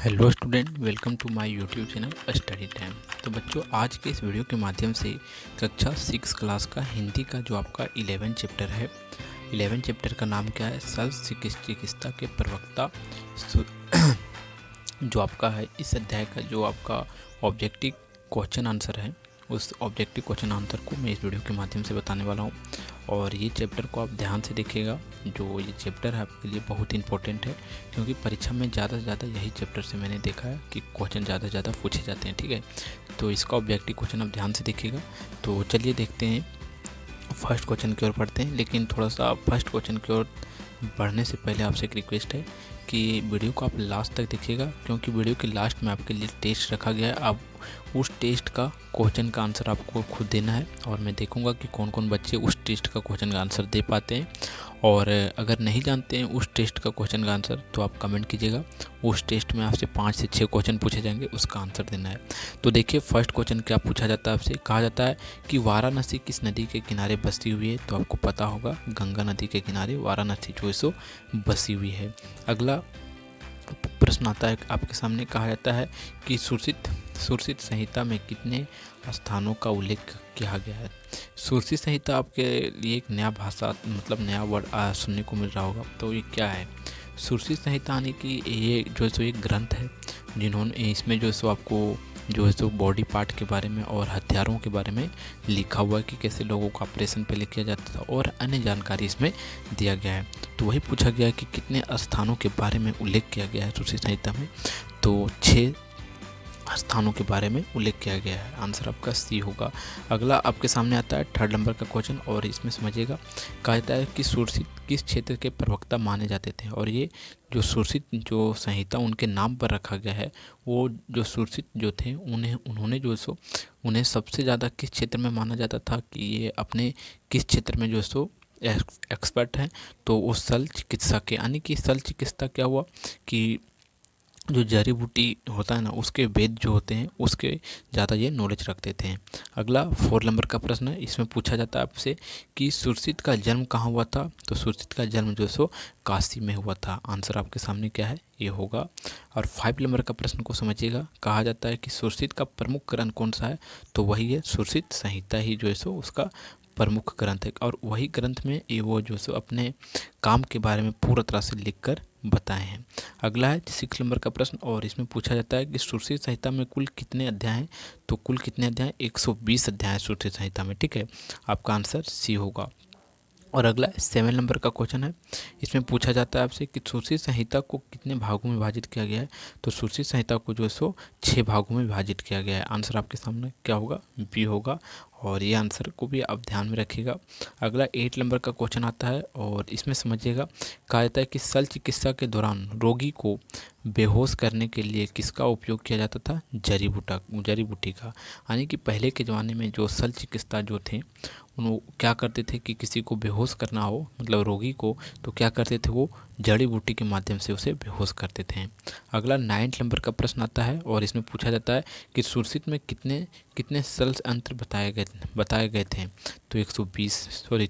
Hello student, welcome to my YouTube channel study time. तो बच्चों, आज के इस वीडियो के माध्यम से कक्षा 6 क्लास का हिंदी का जो आपका 11 चैप्टर है, 11 चैप्टर का नाम क्या है, शल्य चिकित्सा के प्रवक्ता, जो आपका है इस अध्याय का जो आपका ऑब्जेक्टिव क्वेश्चन आंसर है, उस ऑब्जेक्टिव क्वेश्चन आंसर को मैं इस वीडियो के माध्यम से बताने वाला हूँ। और ये चैप्टर को आप ध्यान से देखिएगा। जो ये चैप्टर है आपके लिए बहुत इंपॉर्टेंट है, क्योंकि परीक्षा में ज़्यादा से ज़्यादा यही चैप्टर से मैंने देखा है कि क्वेश्चन ज़्यादा से ज़्यादा पूछे जाते हैं। ठीक है, तो इसका ऑब्जेक्टिव क्वेश्चन आप ध्यान से देखिएगा। तो चलिए देखते हैं, फर्स्ट क्वेश्चन की ओर पढ़ते हैं। लेकिन थोड़ा सा फर्स्ट क्वेश्चन की ओर बढ़ने से पहले आपसे एक रिक्वेस्ट है कि वीडियो को आप लास्ट तक देखिएगा, क्योंकि वीडियो के लास्ट में आपके लिए टेस्ट रखा गया है। आप उस टेस्ट का क्वेश्चन का आंसर आपको खुद देना है, और मैं देखूंगा कि कौन कौन बच्चे उस टेस्ट का क्वेश्चन का आंसर दे पाते हैं। और अगर नहीं जानते हैं उस टेस्ट का क्वेश्चन का आंसर, तो आप कमेंट कीजिएगा। उस टेस्ट में आपसे 5 से 6 क्वेश्चन पूछे जाएंगे, उसका आंसर देना है। तो देखिए, फर्स्ट क्वेश्चन क्या पूछा जाता है आपसे। कहा जाता है कि वाराणसी किस नदी के किनारे बसी हुई है। तो आपको पता होगा, गंगा नदी के किनारे वाराणसी जो है सो बसी हुई है। अगला प्रश्न आता है आपके सामने। कहा जाता है कि सुरसित संहिता में कितने स्थानों का उल्लेख किया गया है। सुरसित संहिता आपके लिए एक नया भाषा, मतलब नया वर्ड सुनने को मिल रहा होगा। तो ये क्या है? सुरसित संहिता यानी कि ये जो है सो एक ग्रंथ है, जिन्होंने इसमें जो है सो आपको जो है सो बॉडी पार्ट के बारे में और हथियारों के बारे में लिखा हुआ है कि कैसे लोगों को ऑपरेशन पहले किया जाता था, और अन्य जानकारी इसमें दिया गया है। तो वही पूछा गया है कि कितने स्थानों के बारे में उल्लेख किया गया है सुरसित संहिता में। तो 6 स्थानों के बारे में उल्लेख किया गया है। आंसर आपका सी होगा। अगला आपके सामने आता है थर्ड नंबर का क्वेश्चन, और इसमें समझिएगा। कहा जाता है कि सुरसित किस क्षेत्र के प्रवक्ता माने जाते थे। और ये जो सुरसित जो संहिता उनके नाम पर रखा गया है, वो जो सुरसित जो थे उन्होंने जो सो उन्हें सबसे ज़्यादा किस क्षेत्र में माना जाता था कि ये अपने किस क्षेत्र में जो सो एक्सपर्ट हैं। तो वो शल्य चिकित्सा के, यानी कि शल्य चिकित्सा क्या हुआ कि जो जड़ी बूटी होता है ना, उसके वेद जो होते हैं उसके ज़्यादा ये नॉलेज रखते थे। अगला 4 नंबर का प्रश्न है। इसमें पूछा जाता है आपसे कि सुरसित का जन्म कहाँ हुआ था। तो सुरसित का जन्म जो सो काशी में हुआ था। आंसर आपके सामने क्या है, ये होगा। और 5 नंबर का प्रश्न को समझिएगा। कहा जाता है कि सुरसित का प्रमुख ग्रंथ कौन सा है। तो वही है सुरसित संहिता ही जो है सो उसका प्रमुख ग्रंथ है, और वही ग्रंथ में ये वो जो सो अपने काम के बारे में पूरा तरह से लिखकर बताए हैं। अगला है 6 नंबर का प्रश्न, और इसमें पूछा जाता है कि सुरसित संहिता में कुल कितने अध्याय हैं। तो कुल कितने अध्याय, 120 अध्याय सुरसित संहिता में। ठीक है, आपका आंसर सी होगा। और अगला 7 नंबर का क्वेश्चन है। इसमें पूछा जाता है आपसे कि सुरसित संहिता को कितने भागों में विभाजित किया गया है। तो सुरसित संहिता को जो है सो 6 भागों में विभाजित किया गया है। आंसर आपके सामने क्या होगा, बी होगा। और ये आंसर को भी आप ध्यान में रखिएगा। अगला 8 नंबर का क्वेश्चन आता है, और इसमें समझिएगा। कहा जाता है कि शल्य चिकित्सा के दौरान रोगी को बेहोश करने के लिए किसका उपयोग किया जाता था। जड़ी बूटी का। यानी कि पहले के ज़माने में जो शल्य चिकित्सा जो थे, वो क्या करते थे कि किसी को बेहोश करना हो, मतलब रोगी को, तो क्या करते थे, वो जड़ी बूटी के माध्यम से उसे बेहोश करते थे। अगला 9 नंबर का प्रश्न आता है, और इसमें पूछा जाता है कि सुरसित में कितने कितने शल्य यंत्र बताए गए थे। तो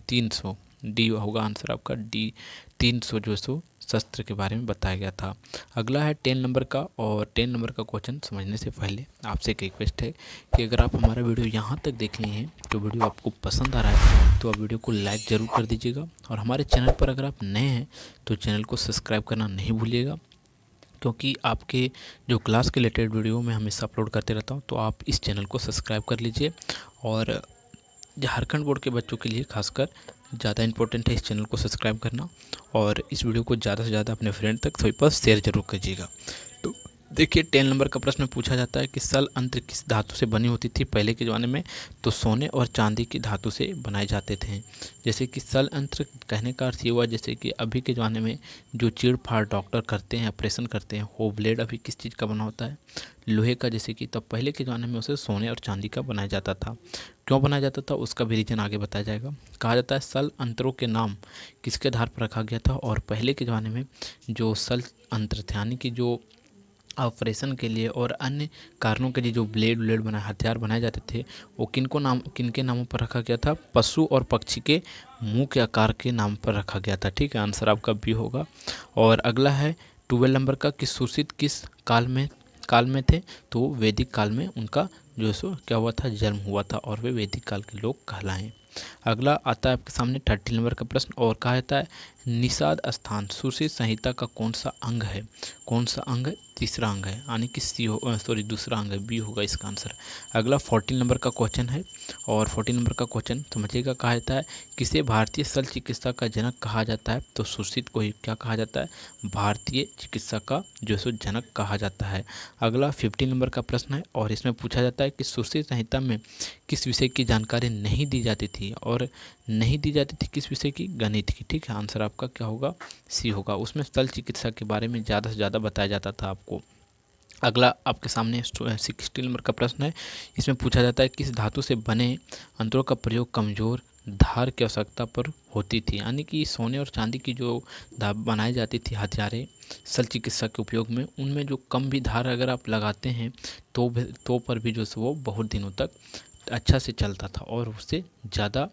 300 डी होगा आंसर आपका, डी 300 जो सो शस्त्र के बारे में बताया गया था। अगला है 10 नंबर का, और 10 नंबर का क्वेश्चन समझने से पहले आपसे एक रिक्वेस्ट है कि अगर आप हमारा वीडियो यहाँ तक देख लिए हैं, तो वीडियो आपको पसंद आ रहा है तो आप वीडियो को लाइक ज़रूर कर दीजिएगा। और हमारे चैनल पर अगर आप नए हैं तो चैनल को सब्सक्राइब करना नहीं भूलिएगा, क्योंकि आपके जो क्लास के रिलेटेड वीडियो मैं हमेशा अपलोड करते रहता हूँ। तो आप इस चैनल को सब्सक्राइब कर लीजिए। और झारखंड बोर्ड के बच्चों के लिए खासकर ज़्यादा इंपॉर्टेंट है इस चैनल को सब्सक्राइब करना, और इस वीडियो को ज़्यादा से ज़्यादा अपने फ्रेंड तक सभी पर शेयर जरूर कीजिएगा। तो देखिए, 10 नंबर का प्रश्न पूछा जाता है कि शल्य यंत्र किस धातु से बनी होती थी पहले के ज़माने में। तो सोने और चांदी की धातु से बनाए जाते थे। जैसे कि शल्य यंत्र कहने का अर्थ ये हुआ, जैसे कि अभी के ज़माने में जो चीड़ फाड़ डॉक्टर करते हैं, ऑपरेशन करते हैं, वो ब्लेड अभी किस चीज़ का बना होता है, लोहे का। जैसे कि तब पहले के ज़माने में उसे सोने और चांदी का बनाया जाता था। क्यों बनाया जाता था उसका भी रीजन आगे बताया जाएगा। कहा जाता है शल्य यंत्रों के नाम किसके आधार पर रखा गया था। और पहले के ज़माने में जो शल्य यंत्र थे, यानी कि जो ऑपरेशन के लिए और अन्य कारणों के लिए जो ब्लेड हथियार बनाए जाते थे, वो किनके नामों पर रखा गया था। पशु और पक्षी के मुंह के आकार के नाम पर रखा गया था। ठीक है, आंसर आपका बी होगा। और अगला है 12 नंबर का कि सुश्रुत किस काल में थे, तो वैदिक काल में उनका जो सो क्या हुआ था, जन्म हुआ था और वे वैदिक काल के लोग कहलाएं। अगला आता है आपके सामने 13 नंबर का प्रश्न और कहा जाता है निषाद स्थान सुश्रुत संहिता का कौन सा अंग है? कौन सा अंग है? तीसरा अंग है, यानी कि दूसरा अंग है, बी होगा इसका आंसर। अगला 14 नंबर का क्वेश्चन है और 14 नंबर का क्वेश्चन समझिएगा। कहा जाता है किसे भारतीय शल्य चिकित्सा का जनक कहा जाता है? तो सुश्रुत को ही क्या कहा जाता है? भारतीय चिकित्सा का जो सो जनक कहा जाता है। अगला 15 नंबर का प्रश्न है और इसमें पूछा जाता है कि सुश्रुत संहिता में किस विषय की जानकारी नहीं दी जाती थी? और नहीं दी जाती थी किस विषय की? गणित की। ठीक है, आंसर आपका क्या होगा? सी होगा। उसमें शल्य चिकित्सा के बारे में ज़्यादा से ज़्यादा बताया जाता था आपको। अगला आपके सामने 16 नंबर का प्रश्न है। इसमें पूछा जाता है किस धातु से बने अंतरों का प्रयोग कमजोर धार की आवश्यकता पर होती थी? यानी कि सोने और चांदी की जो बनाई जाती थी हथियारें शल्य चिकित्सा के उपयोग में, उनमें जो कम भी धार अगर आप लगाते हैं तो पर भी जो वो बहुत दिनों तक अच्छा से चलता था और उससे ज़्यादा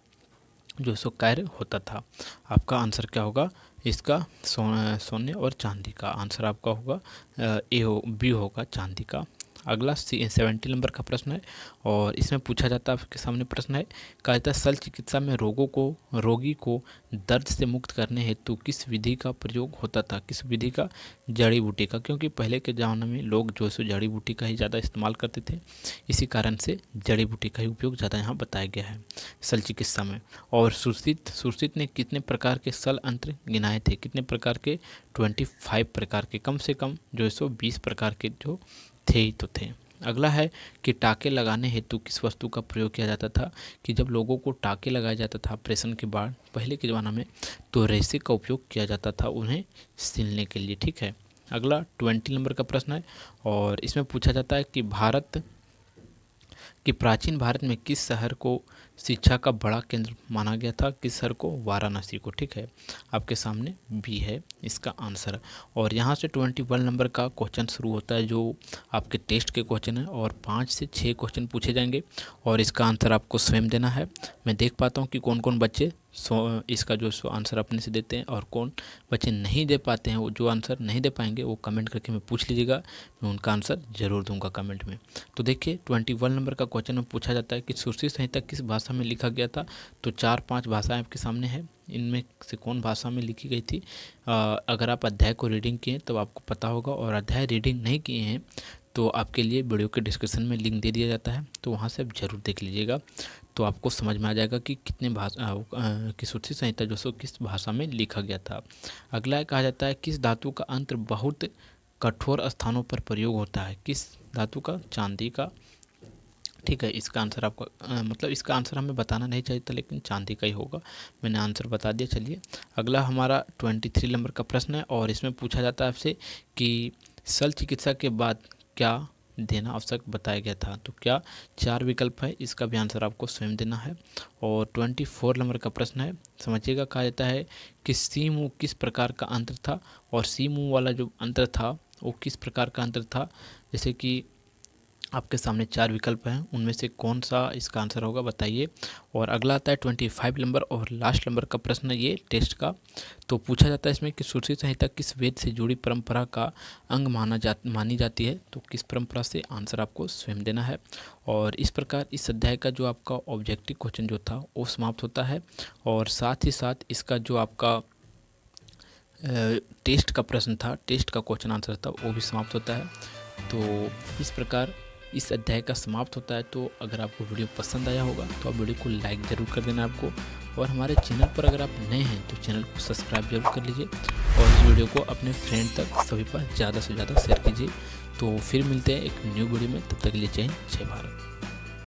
जो सो कार्य होता था। आपका आंसर क्या होगा इसका? सोने और चांदी का आंसर आपका होगा बी होगा, चांदी का। अगला 70 नंबर का प्रश्न है और इसमें पूछा जाता है आपके सामने प्रश्न है। कहा जाता है शल्य चिकित्सा में रोगी को दर्द से मुक्त करने हेतु किस विधि का प्रयोग होता था? किस विधि का? जड़ी बूटी का, क्योंकि पहले के ज़माने में लोग जो सो जड़ी बूटी का ही ज़्यादा इस्तेमाल करते थे, इसी कारण से जड़ी बूटी का ही उपयोग ज़्यादा यहाँ बताया गया है शल्य चिकित्सा में। और सुश्रुत ने कितने प्रकार के शल्य अंत्र गिनाए थे? कितने प्रकार के? 25 प्रकार के, कम से कम जो सो 20 प्रकार के जो थे ही तो थे। अगला है कि टाके लगाने हेतु किस वस्तु का प्रयोग किया जाता था? कि जब लोगों को टाके लगाया जाता था ऑपरेशन के बाद पहले के ज़माना में, तो रेसे का उपयोग किया जाता था उन्हें सिलने के लिए। ठीक है, अगला 20 नंबर का प्रश्न है और इसमें पूछा जाता है कि प्राचीन भारत में किस शहर को शिक्षा का बड़ा केंद्र माना गया था? किस शहर को? वाराणसी को। ठीक है, आपके सामने बी है इसका आंसर। और यहाँ से 21 नंबर का क्वेश्चन शुरू होता है जो आपके टेस्ट के क्वेश्चन है और 5 से 6 क्वेश्चन पूछे जाएंगे और इसका आंसर आपको स्वयं देना है। मैं देख पाता हूँ कि कौन कौन बच्चे इसका जो आंसर अपने से देते हैं और कौन बच्चे नहीं दे पाते हैं। वो जो आंसर नहीं दे पाएंगे वो कमेंट करके मैं पूछ लीजिएगा, मैं उनका आंसर जरूर दूंगा कमेंट में। तो देखिए 21 नंबर का क्वेश्चन में पूछा जाता है कि सुश्रुत संहिता किस भाषा में लिखा गया था? तो 4-5 भाषाएं आपके सामने है, इनमें से कौन भाषा में लिखी गई थी? अगर आप अध्याय को रीडिंग किए तो आपको पता होगा, और अध्याय रीडिंग नहीं किए हैं तो आपके लिए वीडियो के डिस्क्रिप्शन में लिंक दे दिया जाता है, तो वहाँ से आप जरूर देख लीजिएगा, तो आपको समझ में आ जाएगा कि कितने कि सुश्रुत संहिता जो सो किस भाषा में लिखा गया था। अगला कहा जाता है किस धातु का अंतर बहुत कठोर स्थानों पर प्रयोग होता है? किस धातु का? चांदी का। ठीक है, इसका आंसर आपको मतलब इसका आंसर हमें बताना नहीं चाहिए था, लेकिन चांदी का ही होगा, मैंने आंसर बता दिया। चलिए अगला हमारा 23 नंबर का प्रश्न है और इसमें पूछा जाता है आपसे कि शल्य चिकित्सा के बाद क्या देना आवश्यक बताया गया था? तो क्या 4 विकल्प है, इसका भी आंसर आपको स्वयं देना है। और 24 नंबर का प्रश्न है, समझिएगा। कहा जाता है कि सी मुँह किस प्रकार का अंतर था? और सी मुँह वाला जो अंतर था वो किस प्रकार का अंतर था? जैसे कि आपके सामने 4 विकल्प हैं, उनमें से कौन सा इसका आंसर होगा बताइए। और अगला आता है 25 नंबर और लास्ट नंबर का प्रश्न है ये टेस्ट का। तो पूछा जाता है इसमें कि सुश्रुत संहिता किस वेद से जुड़ी परंपरा का अंग मानी जाती है? तो किस परंपरा से? आंसर आपको स्वयं देना है। और इस प्रकार इस अध्याय का जो आपका ऑब्जेक्टिव क्वेश्चन जो था वो समाप्त होता है, और साथ ही साथ इसका जो आपका टेस्ट का प्रश्न था, टेस्ट का क्वेश्चन आंसर था, वो भी समाप्त होता है। तो इस प्रकार इस अध्याय का समाप्त होता है। तो अगर आपको वीडियो पसंद आया होगा तो आप वीडियो को लाइक ज़रूर कर देना आपको, और हमारे चैनल पर अगर आप नए हैं तो चैनल को सब्सक्राइब जरूर कर लीजिए और इस वीडियो को अपने फ्रेंड तक सभी पर ज़्यादा से ज़्यादा शेयर कीजिए। तो फिर मिलते हैं एक न्यू वीडियो में, तब तक के लिए जय हिंद, जय भारत।